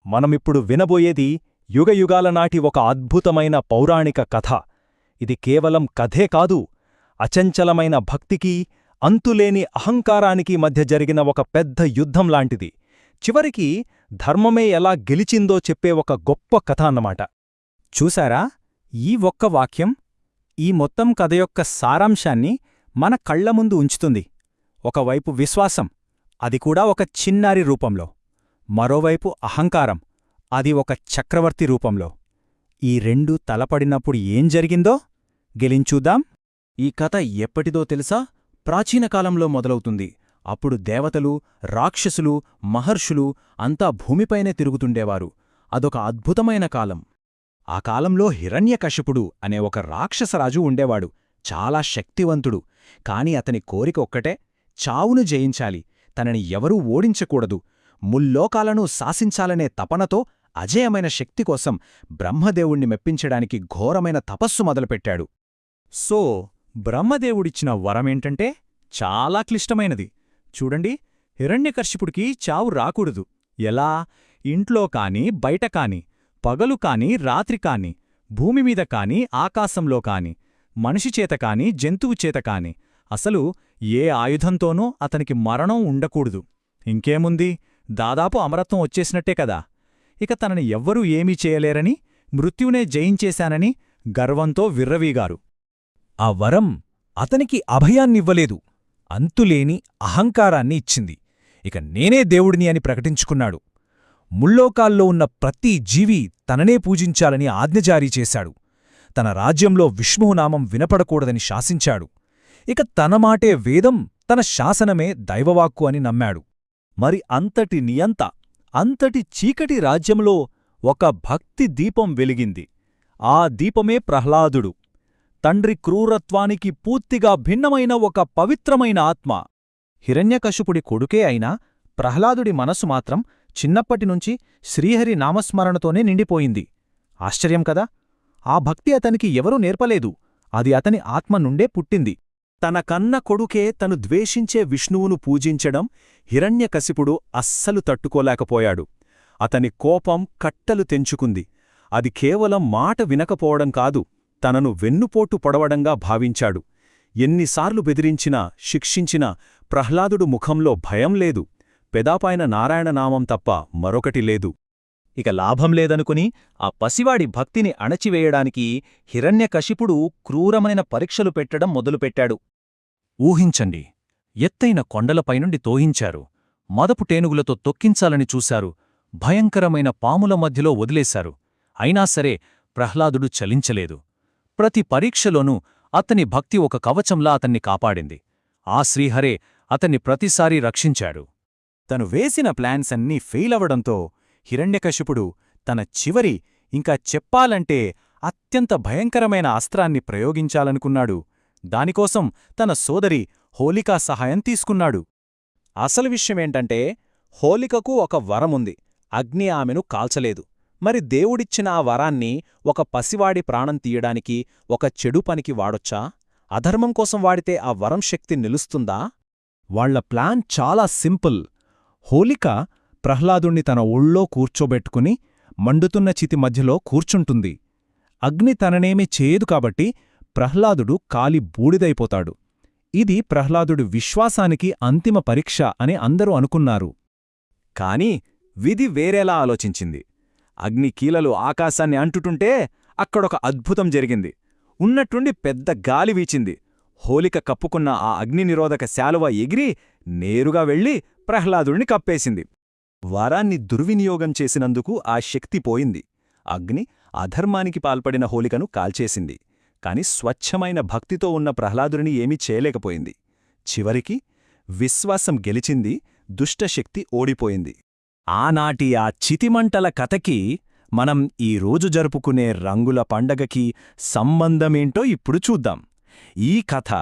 మనమిప్పుడు వినబోయేది యుగయుగాల నాటి ఒక అద్భుతమైన పౌరాణిక కథ. ఇది కేవలం కథే కాదు, అచంచలమైన భక్తికి, అంతులేని అహంకారానికి మధ్య జరిగిన ఒక పెద్ద యుద్ధంలాంటిది. చివరికి ధర్మమే ఎలా గెలిచిందో చెప్పే ఒక గొప్ప కథ అన్నమాట. చూశారా, ఈ ఒక్క వాక్యం ఈ మొత్తం కథ యొక్క సారాంశాన్ని మన కళ్లముందు ఉంచుతుంది. ఒకవైపు విశ్వాసం, అది కూడా ఒక చిన్నారి రూపంలో. మరోవైపు అహంకారం, అది ఒక చక్రవర్తి రూపంలో. ఈ రెండూ తలపడినప్పుడు ఏం జరిగిందో గెలించూద్దాం. ఈ కథ ఎప్పటిదో తెలుసా? ప్రాచీనకాలంలో మొదలవుతుంది. అప్పుడు దేవతలు, రాక్షసులు, మహర్షులు అంతా భూమిపైనే తిరుగుతుండేవారు. అదొక అద్భుతమైన కాలం. ఆ కాలంలో హిరణ్యకశిపుడు అనే ఒక రాక్షసరాజు ఉండేవాడు. చాలా శక్తివంతుడు. కాని అతని కోరిక ఒక్కటే, చావును జయించాలి, తనని ఎవరూ ఓడించకూడదు. ముల్లోకాలను శాసించాలనే తపనతో అజేయమైన శక్తి కోసం బ్రహ్మదేవుణ్ణి మెప్పించడానికి ఘోరమైన తపస్సు మొదలుపెట్టాడు. సో బ్రహ్మదేవుడిచ్చిన వరమేంటంటే చాలా క్లిష్టమైనది. చూడండి, హిరణ్యకశిపుడికి చావు రాకూడదు. ఎలా? ఇంట్లో కాని, బయట కాని, పగలు కాని, రాత్రి కాని, భూమిమీద కాని, ఆకాశంలో కాని, మనిషిచేత కాని, జంతువుచేత కాని, అసలు ఏ ఆయుధంతోనూ అతనికి మరణం ఉండకూడదు. ఇంకేముంది, దాదాపు అమరత్వం వచ్చేసినట్టే కదా. ఇక తనని ఎవ్వరూ ఏమీ చేయలేరని, మృత్యునే జయించేశానని గర్వంతో విర్రవీగారు. ఆ వరం అతనికి అభయాన్నివ్వలేదు, అంతులేని అహంకారాన్ని ఇచ్చింది. ఇక నేనే దేవుడిని అని ప్రకటించుకున్నాడు. ముల్లోకాల్లో ఉన్న ప్రతి జీవి తననే పూజించాలని ఆజ్ఞజారీ చేశాడు. తన రాజ్యంలో విష్ణునామం వినపడకూడదని శాసించాడు. ఇక తన మాటే వేదం, తన శాసనమే దైవవాక్కు అని నమ్మాడు. మరి అంతటి నియంత, అంతటి చీకటి రాజ్యంలో ఒక భక్తి దీపం వెలిగింది. ఆ దీపమే ప్రహ్లాదుడు. తండ్రి క్రూరత్వానికి పూర్తిగా భిన్నమైన ఒక పవిత్రమైన ఆత్మ. హిరణ్యకశిపుడి కొడుకే అయినా ప్రహ్లాదుడి మనసు మాత్రం చిన్నప్పటినుంచి శ్రీహరి నామస్మరణతోనే నిండిపోయింది. ఆశ్చర్యం కదా! ఆ భక్తి అతనికి ఎవరూ నేర్పలేదు, అది అతని ఆత్మ నుండే పుట్టింది. తన కన్న కొడుకే తను ద్వేషించే విష్ణువును పూజించడం హిరణ్యకశిపుడు అస్సలు తట్టుకోలేకపోయాడు. అతని కోపం కట్టలు తెంచుకుంది. అది కేవలం మాట వినకపోవడం కాదు, తనను వెన్నుపోటు పొడవడంగా భావించాడు. ఎన్నిసార్లు బెదిరించినా, శిక్షించినా ప్రహ్లాదుడు ముఖంలో భయం లేదు, పెదాపైన నారాయణనామం తప్ప మరొకటి లేదు. ఇక లాభం లేదనుకుని ఆ పసివాడి భక్తిని అణచివేయడానికి హిరణ్యకశిపుడు క్రూరమైన పరీక్షలు పెట్టడం మొదలుపెట్టాడు. ఊహించండి, ఎత్తైన కొండలపైనుండి తోహించారు, మదపు టేనుగులతో తొక్కించాలని చూశారు, భయంకరమైన పాముల మధ్యలో వదిలేశారు. అయినా సరే ప్రహ్లాదుడు చలించలేదు. ప్రతి పరీక్షలోనూ అతని భక్తి ఒక కవచంలా అతన్ని కాపాడింది. ఆ శ్రీహరే అతన్ని ప్రతిసారీ రక్షించాడు. తను వేసిన ప్లాన్స్ అన్నీ ఫెయిలవడంతో హిరణ్యకశిపుడు తన చివరి, ఇంకా చెప్పాలంటే అత్యంత భయంకరమైన అస్త్రాన్ని ప్రయోగించాలనుకున్నాడు. దానికోసం తన సోదరి హోలికా సహాయం తీసుకున్నాడు. అసలు విషయమేంటంటే, హోలికకు ఒక వరముంది, అగ్ని ఆమెను కాల్చలేదు. మరి దేవుడిచ్చిన ఆ వరాన్ని ఒక పసివాడి ప్రాణం తీయడానికి ఒక చెడు పనికి వాడొచ్చా? అధర్మం కోసం వాడితే ఆ వరం శక్తి నిలుస్తుందా? వాళ్ల ప్లాన్ చాలా సింపుల్. హోలిక ప్రహ్లాదుణ్ణి తన ఒళ్ళో కూర్చోబెట్టుకుని మండుతున్న చితి మధ్యలో కూర్చుంటుంది. అగ్ని తననేమీ చేయదు కాబట్టి ప్రహ్లాదుడు కాలి బూడిదైపోతాడు. ఇది ప్రహ్లాదుడి విశ్వాసానికి అంతిమ పరీక్ష అని అందరూ అనుకున్నారు. కాని విధి వేరేలా ఆలోచించింది. అగ్ని కీలలు ఆకాశాన్ని అంటుటుంటే అక్కడొక అద్భుతం జరిగింది. ఉన్నట్టుండి పెద్ద గాలి వీచింది. హోలిక కప్పుకున్న ఆ అగ్నినిరోధక శాలువ ఎగిరి నేరుగా వెళ్లి ప్రహ్లాదుడిని కప్పేసింది. వరాన్ని దుర్వినియోగం చేసినందుకు ఆ శక్తి పోయింది. అగ్ని అధర్మానికి పాల్పడిన హోలికను కాల్చేసింది. కాని స్వచ్ఛమైన భక్తితో ఉన్న ప్రహ్లాదుడిని ఏమీ చేయలేకపోయింది. చివరికి విశ్వాసం గెలిచింది, దుష్టశక్తి ఓడిపోయింది. ఆనాటి ఆ చితిమంటల కథకి, మనం ఈ రోజు జరుపుకునే రంగుల పండగకి సంబంధమేంటో ఇప్పుడు చూద్దాం. ఈ కథ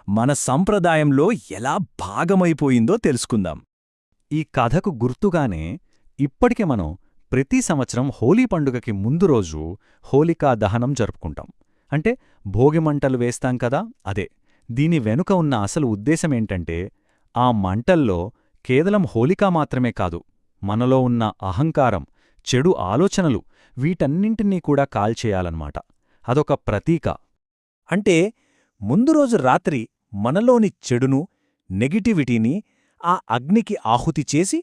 మన సంప్రదాయంలో ఎలా భాగమైపోయిందో తెలుసుకుందాం. ఈ కథకు గుర్తుగానే ఇప్పటికే మనం ప్రతి సంవత్సరం హోలీ పండుగకి ముందు రోజు హోలికా దహనం జరుపుకుంటాం. అంటే భోగిమంటలు వేస్తాం కదా, అదే. దీని వెనుక ఉన్న అసలు ఉద్దేశమేంటంటే, ఆ మంటల్లో కేవలం హోలికా మాత్రమే కాదు, మనలో ఉన్న అహంకారం, చెడు ఆలోచనలు వీటన్నింటినీ కూడా కాల్చేయాలన్నమాట. అదొక ప్రతీక. అంటే ముందు రోజు రాత్రి మనలోని చెడును, నెగిటివిటీని ఆ అగ్నికి ఆహుతి చేసి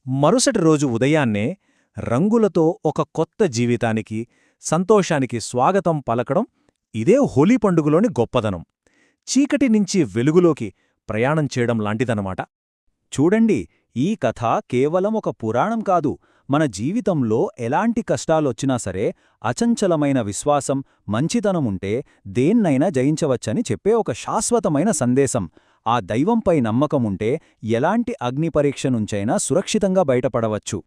మరుసటి రోజు ఉదయాన్నే రంగులతో ఒక కొత్త జీవితానికి, సంతోషానికి స్వాగతం పలకడం ఇదే హోలీ పండుగలోని గొప్పదనం. చీకటి నుంచి వెలుగులోకి ప్రయాణం చేయడం లాంటిదనమాట. చూడండి, ఈ కథ కేవలం ఒక పురాణం కాదు. మన జీవితంలో ఎలాంటి కష్టాలొచ్చినా సరే అచంచలమైన విశ్వాసం, మంచితనముంటే దేన్నైనా జయించవచ్చని చెప్పే ఒక శాశ్వతమైన సందేశం. ఆ దైవంపై నమ్మకముంటే ఎలాంటి అగ్నిపరీక్ష నుంచైనా సురక్షితంగా బయటపడవచ్చు.